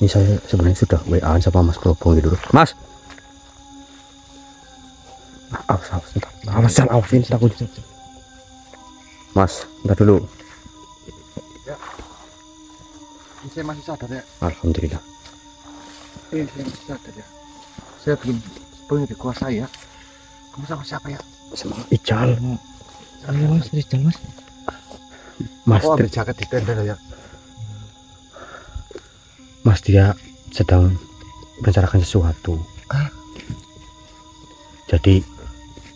Ini saya sebenarnya sudah WA-an sama Mas Probong gitu. Mas. Awas ini takut. Mas, entar dulu. Ya. Ini saya masih sadar ya. Alhamdulillah. Saya masih sadar ya. Saya belum sepenuhnya dikuasai ya. Kamu sama siapa ya? Sama Ical. Ayo Mas, Rizal Mas. Mas, aku ambil jaket di tenda ya. Mas, dia sedang merencanakan sesuatu. Jadi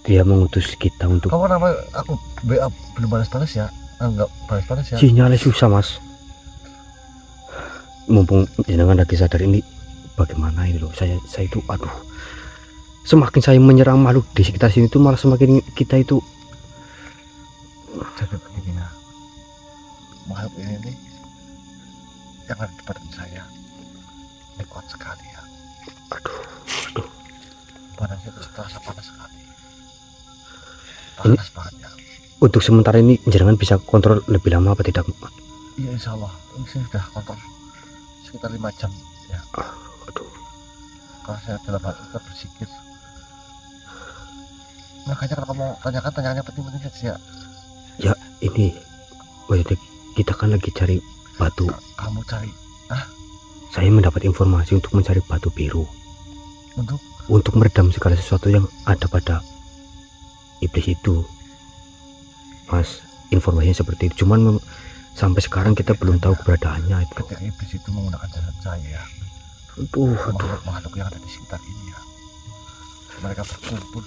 dia mengutus kita untuk. Kamu nama aku WA belum balas-balas ya? Enggak balas-balas ya? Sinyalnya susah, Mas. Mumpung jenengan lagi sadar ini, bagaimana ini loh? Saya itu, aduh. Semakin saya menyerang makhluk di sekitar sini itu malah semakin kita itu. Jadi begini ya, makhluk ini yang ada di badan saya ini kuat sekali ya. Aduh. Badan saya terasa panas sekali. Panas banget ya. Untuk sementara ini jenengan bisa kontrol lebih lama apa tidak? Iya, insya Allah ini saya sudah kontrol sekitar 5 jam ya. Aduh. Kalau saya dalam hal itu bersikir, makanya kalau kamu tanyakan tanya penting-penting saja. Ya ini, kita kan lagi cari batu. Kamu cari? Saya mendapat informasi untuk mencari batu biru. Untuk meredam segala sesuatu yang ada pada iblis itu. Mas, informasinya seperti itu. Cuman sampai sekarang kita belum tahu keberadaannya itu. Ketika iblis itu menggunakan jasad saya, makhluk yang ada di sekitar ini ya, mereka berkumpul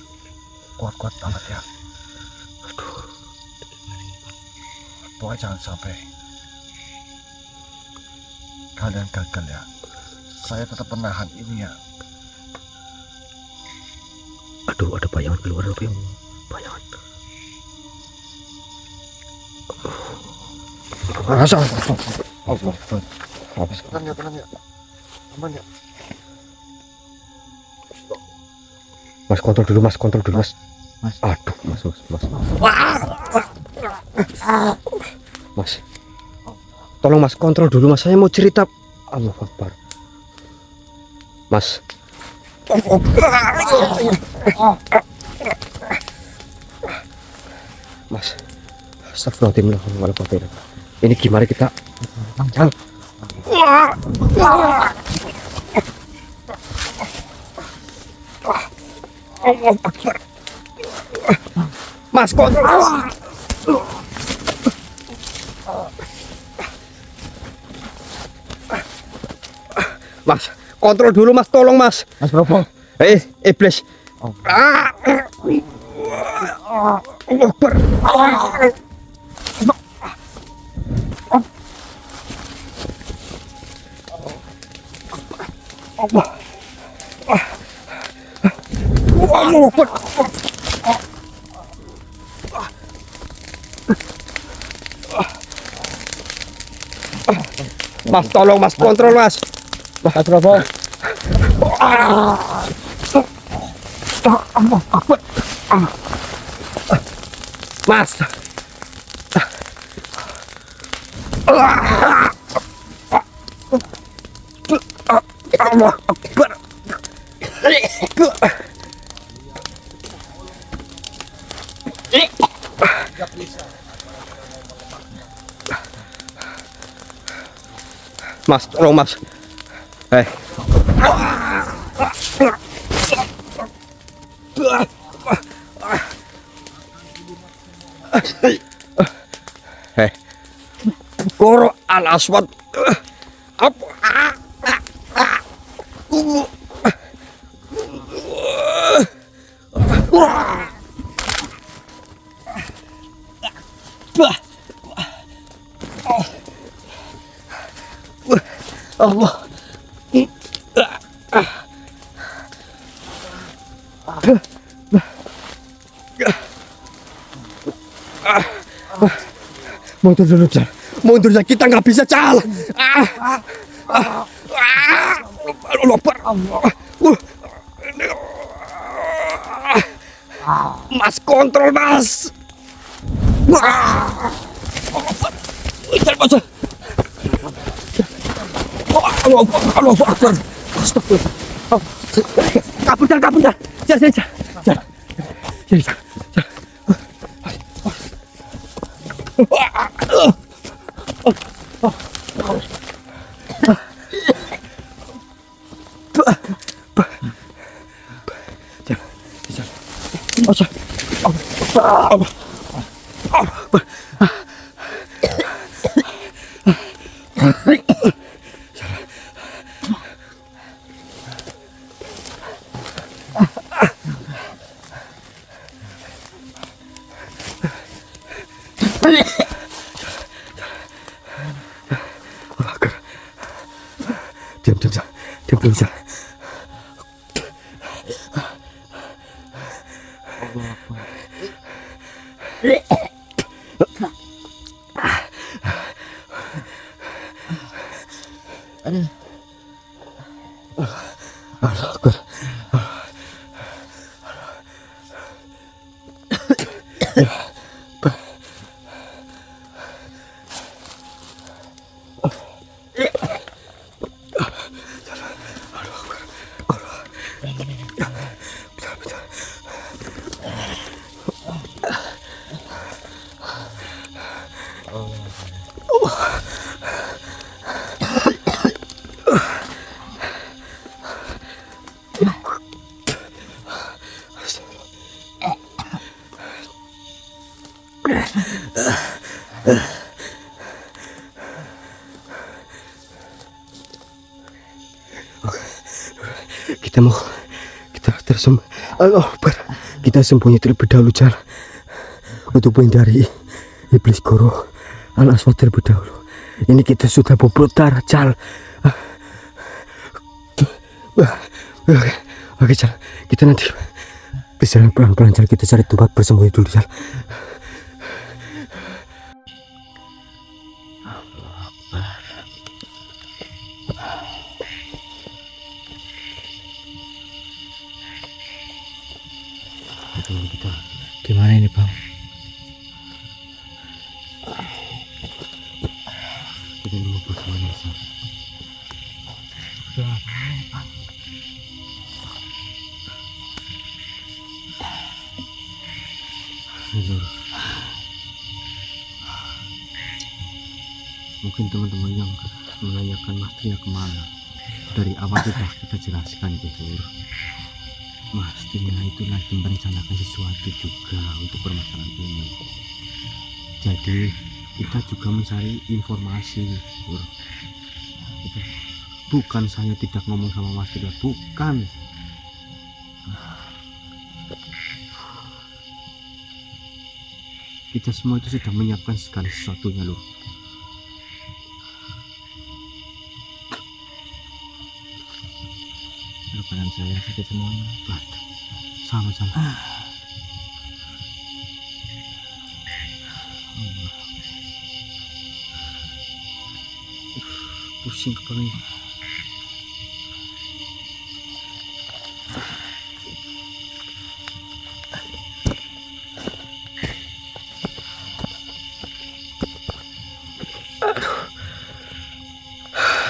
kuat-kuat banget ya. Pokoknya jangan sampai kalian gagal ya. Saya tetap menahan ini ya. Aduh, ada bayangan keluar apa yang bayangan. Allah. Tenang ya. Aman ya. Mas, kontrol dulu mas. Aduh, mas. Mas, tolong mas, kontrol dulu mas. Saya mau cerita. Allah Akbar. Mas. Mas. Astagfirullahaladzim. Ini gimana kita? Allah Akbar. Mas, kontrol. Mas, kontrol dulu mas, tolong mas. Mas Probong. Iblis. Allah Akbar. Allah Akbar. Mas, tolong mas, kontrol mas. Mas Probong. Mas. Allah Akbar. Mas, tolong mas. Goro al-aswad. Allah. Mundur dulu, Cal. Mundur, kita nggak bisa, Cal. Mas, kontrol, Mas. Allah Akbar. Astagfirullah. Kabur dah. Jangan. Diam dulu, Jal. Allah Akbar. Kita sembunyi terlebih dahulu, Jal, untuk menghindari iblis Goro Al-Aswad terlebih dahulu. Ini kita sudah bobrok darah, Jal. Oke, Jal, kita nanti bisa pelan-pelan, Jal. Kita cari tempat bersembunyi dulu, Jal. Gimana ini, Bang? Kita nemu bagaimana, Sam? Mungkin teman-teman yang menanyakan Mas Tria kemana, dari awal sudah kita jelaskan, Lur. Mas Tria itu lagi merencanakan sesuatu juga untuk permasalahan ini. Jadi kita juga mencari informasi, Lur. Bukan saya tidak ngomong sama Mas Tria, bukan. Kita semua itu sudah menyiapkan segala sesuatunya, Lur. Badan saya sakit semuanya. Sama-sama. Pusing kepalanya.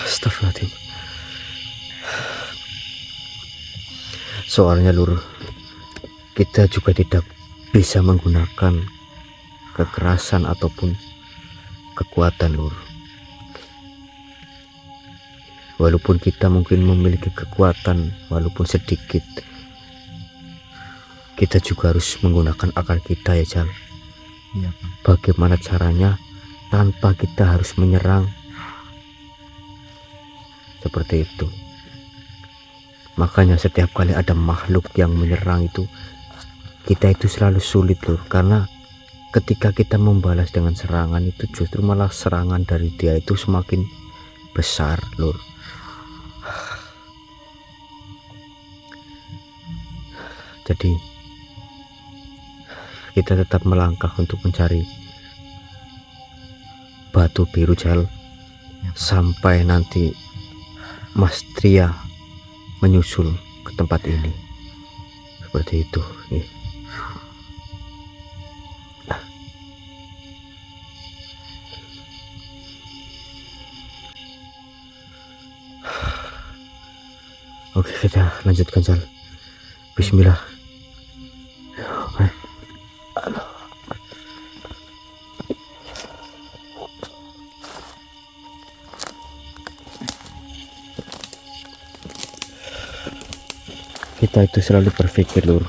Astagfirullahaladzim. Soalnya, Lur, kita juga tidak bisa menggunakan kekerasan ataupun kekuatan, Lur. Walaupun kita mungkin memiliki kekuatan walaupun sedikit, kita juga harus menggunakan akal kita, ya, Jal. Iya, Bang. Bagaimana caranya tanpa kita harus menyerang, seperti itu. Makanya setiap kali ada makhluk yang menyerang itu, kita itu selalu sulit, Lur, karena ketika kita membalas dengan serangan itu justru malah serangan dari dia itu semakin besar, Lur. Jadi kita tetap melangkah untuk mencari batu biru, Jal, sampai nanti Mas Tria menyusul ke tempat ini, seperti itu. Oke, kita lanjutkan, Jal. Bismillah. Kita itu selalu berpikir, Lur,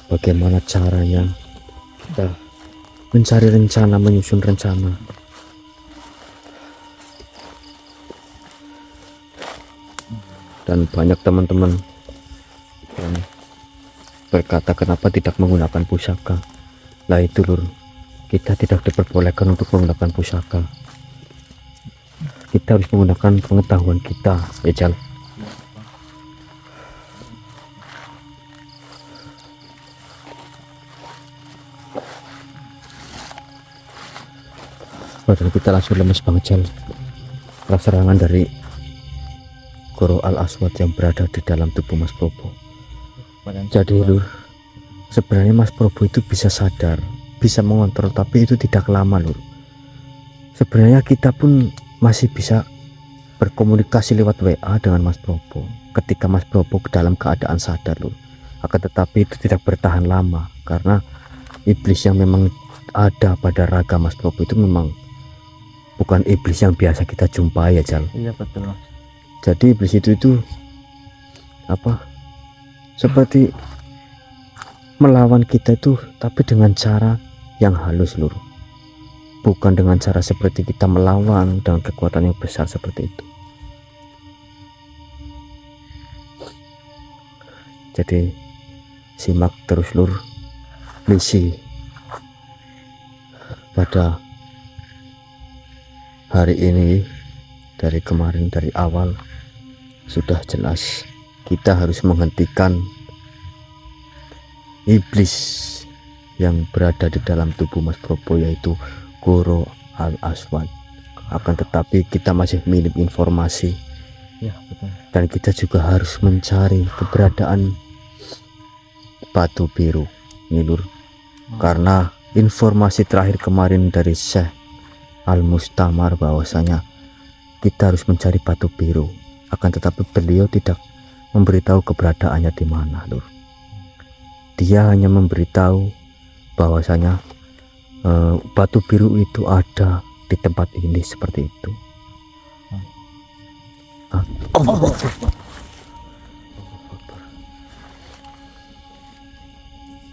bagaimana caranya kita mencari rencana, menyusun rencana. Dan banyak teman-teman yang berkata kenapa tidak menggunakan pusaka. Lah itu, Lur, kita tidak diperbolehkan untuk menggunakan pusaka. Kita harus menggunakan pengetahuan kita, ya, Jal. Badan kita langsung lemes banget, Jal. Karena serangan dari Goro Al-Aswad yang berada di dalam tubuh Mas Probo. Jadi, Lur, sebenarnya Mas Probo itu bisa sadar, bisa mengontrol, tapi itu tidak lama, Lur. Sebenarnya kita pun masih bisa berkomunikasi lewat WA dengan Mas Probo ketika Mas Probo dalam keadaan sadar, Lur. Akan tetapi itu tidak bertahan lama, karena iblis yang memang ada pada raga Mas Probo itu memang bukan iblis yang biasa kita jumpai, ya, Jal. Iya, betul, Mas. Jadi iblis itu apa, seperti melawan kita itu, tapi dengan cara yang halus, Lur. Bukan dengan cara seperti kita melawan dengan kekuatan yang besar seperti itu. Jadi simak terus, Lur, misi pada hari ini. Dari kemarin, dari awal sudah jelas kita harus menghentikan iblis yang berada di dalam tubuh Mas Probo, yaitu Goro Al-Aswad. Akan tetapi kita masih minim informasi, Ya, betul. dan kita juga harus mencari keberadaan batu biru, nih, Lur. Karena informasi terakhir kemarin dari Syekh Al-Mustamar bahwasanya kita harus mencari batu biru, akan tetapi beliau tidak memberitahu keberadaannya di mana, Lur. Dia hanya memberitahu bahwasanya batu biru itu ada di tempat ini, seperti itu.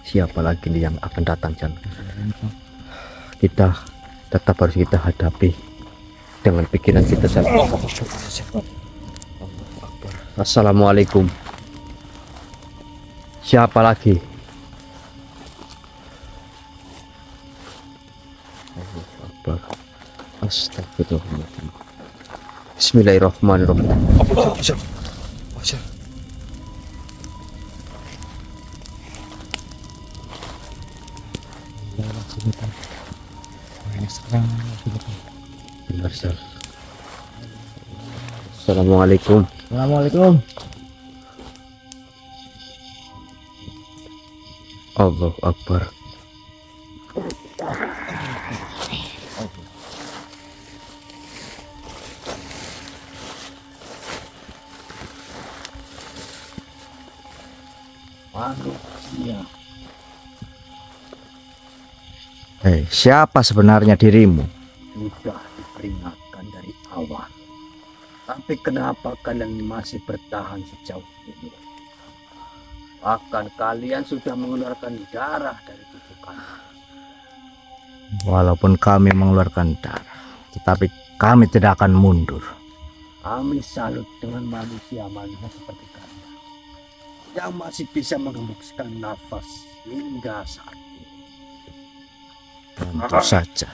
Siapa lagi nih yang akan datang, Jan? Kita tetap harus kita hadapi dengan pikiran kita sendiri. Assalamualaikum. Siapa lagi? Akbar. Astagfirullahaladzim. Bismillahirrahmanirrahim. Benar, Sal. Assalamualaikum. Assalamualaikum. Allahu Akbar. Hei, siapa sebenarnya dirimu? Sudah diperingatkan dari awal, tapi kenapa kalian masih bertahan sejauh ini? Bahkan kalian sudah mengeluarkan darah dari tubuh kalian. Walaupun kami mengeluarkan darah, tetapi kami tidak akan mundur. Kami salut dengan manusia-manusia seperti kalian yang masih bisa mengembuskan nafas hingga saat ini. Tentu saja.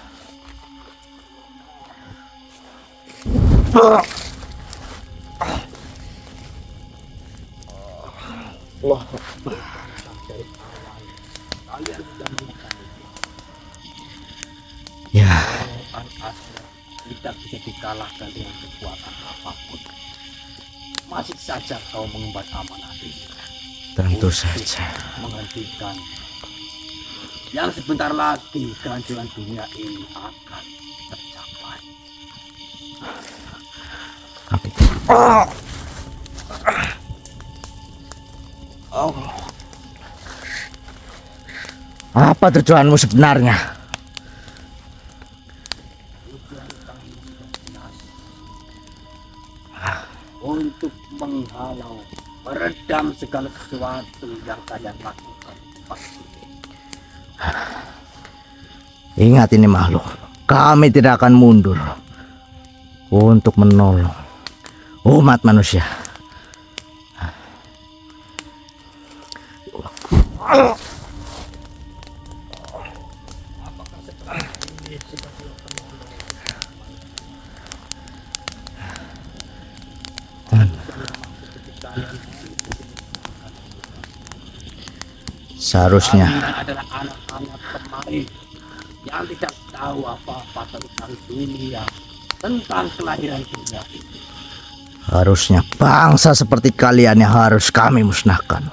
Allah, dari awal kalian sudah mengetahui Ya, Al-Aswad tidak bisa dikalahkan dengan kekuatan apapun. Masih saja kau mengemban amanah ini tentu untuk saja. menghentikan yang sebentar lagi kehancuran dunia ini akan tercapai. Kami Apa tujuanmu sebenarnya? Untuk menghalau, meredam segala sesuatu yang kalian lakukan. Ingat ini makhluk, kami tidak akan mundur untuk menolong umat manusia. Seharusnya adalah anak-anak pemain yang tidak tahu apa-apa tentang dunia, tentang kelahiran dunia ini. harusnya bangsa seperti kalian yang harus kami musnahkan.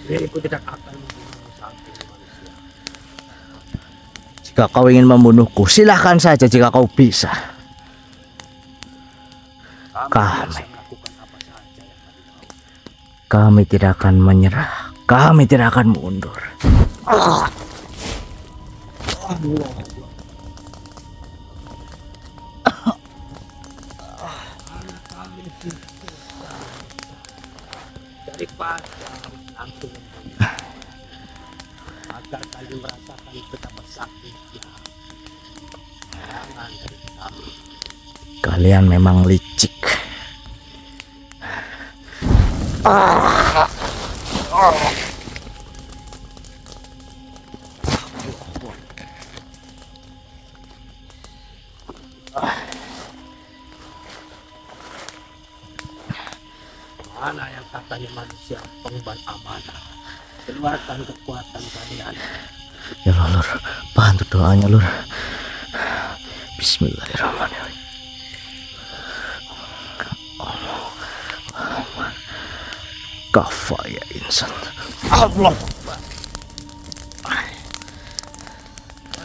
Diriku tidak akan membunuh sampai manusia. Jika kau ingin membunuhku, silahkan saja jika kau bisa. Kami melakukan apa saja yang kami mau. Kami tidak akan menyerah. Kami tidak akan mundur. Daripada langsung agar kalian merasakan betapa sakitnya. Jangan dari kami. Kalian memang licik. Mana yang katanya manusia pengemban amanah? Keluarkan kekuatan kalian. Ya Allah, Lur, bantu doanya, Lur. Bismillahirrahmanirrahim. Kafaya insan. Allah.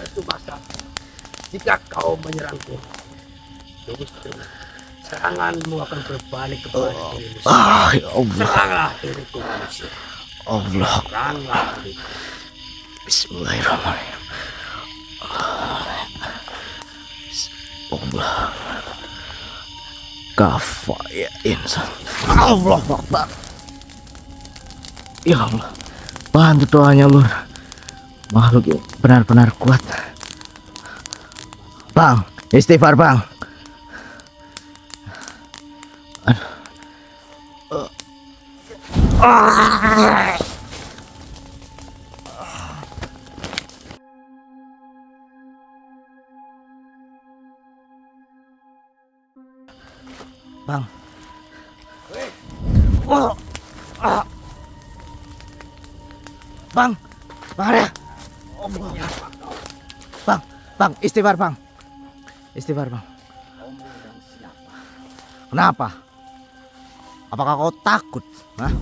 Itu masa jika kau menyerangku, justru seranganmu akan berbalik kepada dirimu. Ya Allah. Seranglah diriku manusia. Allah. Seranglah diriku. Bismillahirrahmanirrahim. Allah. Kafaya insan. Allah Akbar. Ya Allah, bantu doanya, Lur. Makhluk ini benar-benar kuat. Bang, istighfar, Bang. Bang. Bang, Bang ada. Bang, istighfar, Bang. Istighfar, Bang. Kenapa? Apakah kau takut? Hah?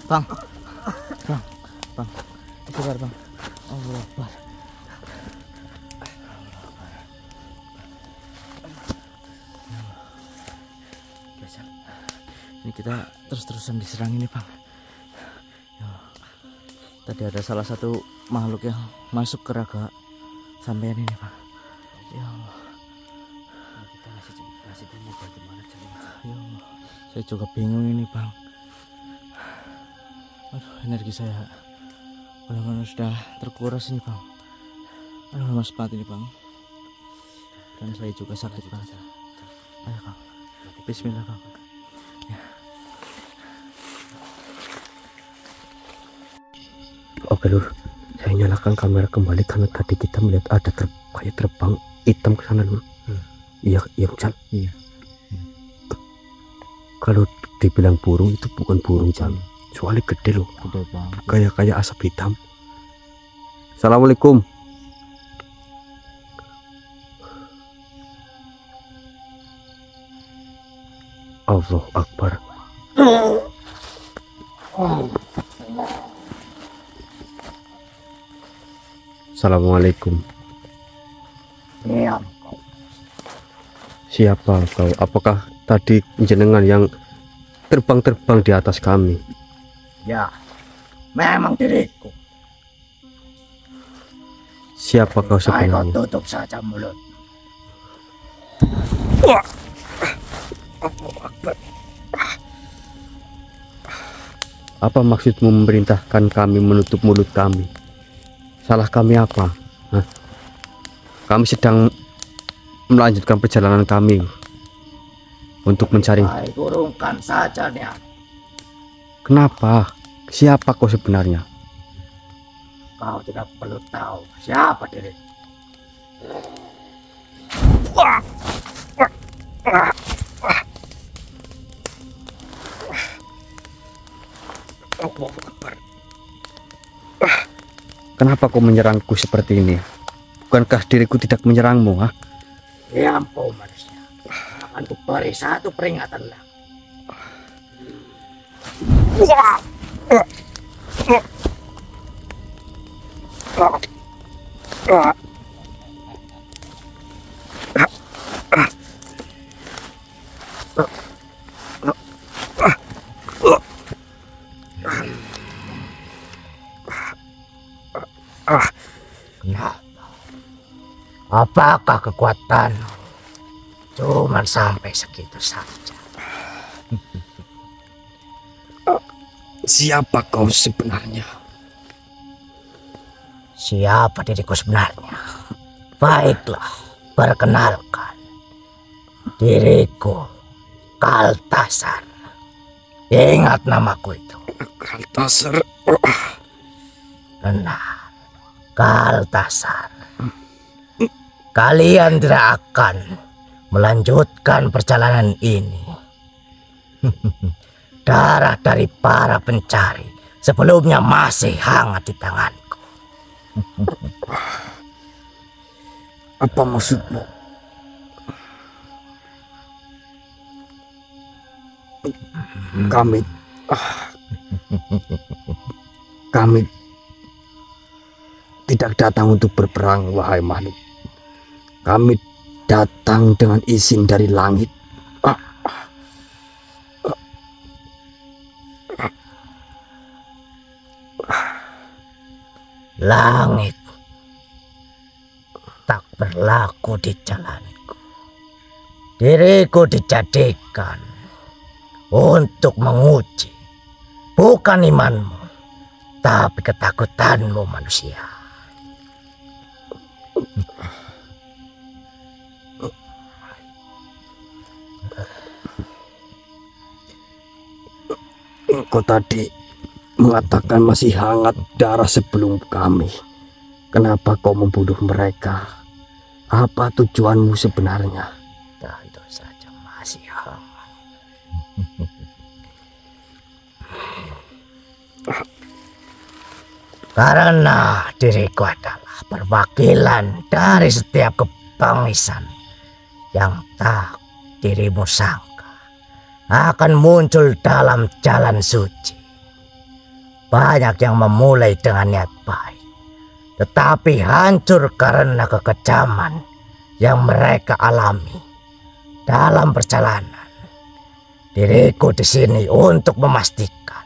Bang. Istighfar, Bang. Allah Akbar. Ini kita terus-terusan diserang ini, Bang. Ya, tadi ada salah satu makhluk yang masuk ke raga sampean ini, Bang. Ya Allah. Kita masih bingung bagaimana caranya. Ya Allah. Saya juga bingung ini, Bang. Aduh, energi saya benar-benar sudah terkuras ini, Bang. Aduh, lemas banget ini, Bang. Dan saya juga sakit, Bang. Ayo, Bang. Bismillah, Bang. Oke, Lur, saya nyalakan kamera kembali karena tadi kita melihat ada kayak terbang hitam ke sana, Lur. Iya, Jal. Iya. Kalau dibilang burung itu bukan burung, Jal. Soalnya gede loh. Gede banget. Kayak asap hitam. Assalamualaikum. Allah Akbar. Assalamualaikum. Diam kau. Siapa kau? Apakah tadi jenengan yang terbang-terbang di atas kami? Ya, memang diriku. Siapa kau Ayo sebenarnya? tutup saja mulut. Apa maksudmu memerintahkan kami menutup mulut kami? Salah kami apa? Hah? Kami sedang melanjutkan perjalanan kami untuk mencari. Ayo kurungkan saja dia. Kenapa? Siapa kau sebenarnya? Kau tidak perlu tahu siapa diriku. Kenapa kau menyerangku seperti ini? Bukankah diriku tidak menyerangmu? Ha? Ya ampun manusia. Akan kuberi satu peringatan lagi. Kenapa? Apakah kekuatanmu cuman sampai segitu saja? Siapa kau sebenarnya? Siapa diriku sebenarnya? Baiklah, perkenalkan. Diriku Kaltasar. Ingat namaku itu. Kaltasar. Benar, Kaltasar. Kalian tidak akan melanjutkan perjalanan ini. Darah dari para pencari sebelumnya masih hangat di tanganku. Apa maksudmu? Kami tidak datang untuk berperang, wahai makhluk. Kami datang dengan izin dari langit. Langit tak berlaku di jalanku. Diriku dijadikan untuk menguji bukan imanmu, tapi ketakutanmu manusia. Kau tadi mengatakan masih hangat darah sebelum kami. Kenapa kau membunuh mereka? Apa tujuanmu sebenarnya? Tentu saja masih hangat. Karena diriku adalah perwakilan dari setiap kebangsan yang tak dirimu sangka akan muncul dalam jalan suci. Banyak yang memulai dengan niat baik, tetapi hancur karena kekejaman yang mereka alami dalam perjalanan. Diriku di sini untuk memastikan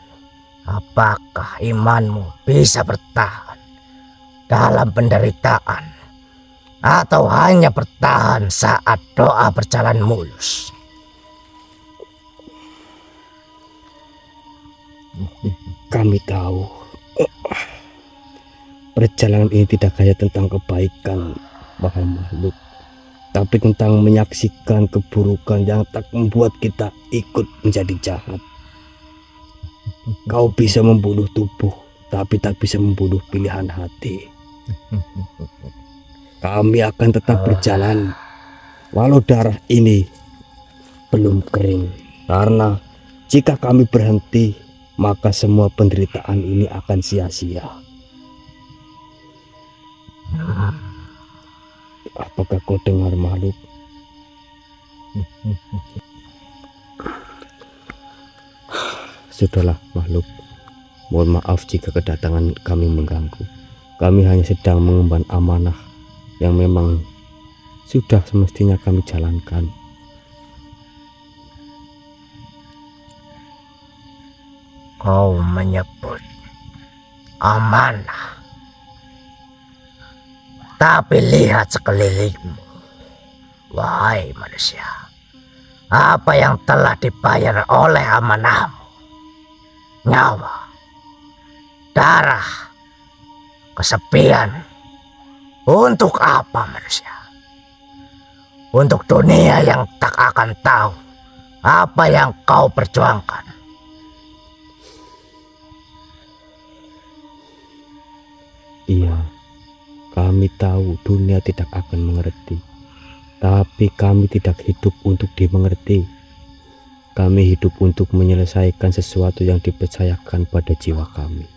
apakah imanmu bisa bertahan dalam penderitaan atau hanya bertahan saat doa berjalan mulus. Kami tahu perjalanan ini tidak hanya tentang kebaikan, wahai makhluk, tapi tentang menyaksikan keburukan yang tak membuat kita ikut menjadi jahat. Kau bisa membunuh tubuh, tapi tak bisa membunuh pilihan hati. Kami akan tetap berjalan walau darah ini belum kering, karena jika kami berhenti, maka semua penderitaan ini akan sia-sia. Apakah kau dengar, makhluk? Sudahlah, makhluk. Mohon maaf jika kedatangan kami mengganggu. Kami hanya sedang mengemban amanah yang memang sudah semestinya kami jalankan. Kau menyebut amanah. Tapi lihat sekelilingmu, wahai manusia. Apa yang telah dibayar oleh amanahmu? Nyawa, darah, kesepian. Untuk apa manusia? Untuk dunia yang tak akan tahu apa yang kau perjuangkan. Iya, kami tahu dunia tidak akan mengerti. Tapi kami tidak hidup untuk dimengerti. Kami hidup untuk menyelesaikan sesuatu yang dipercayakan pada jiwa kami.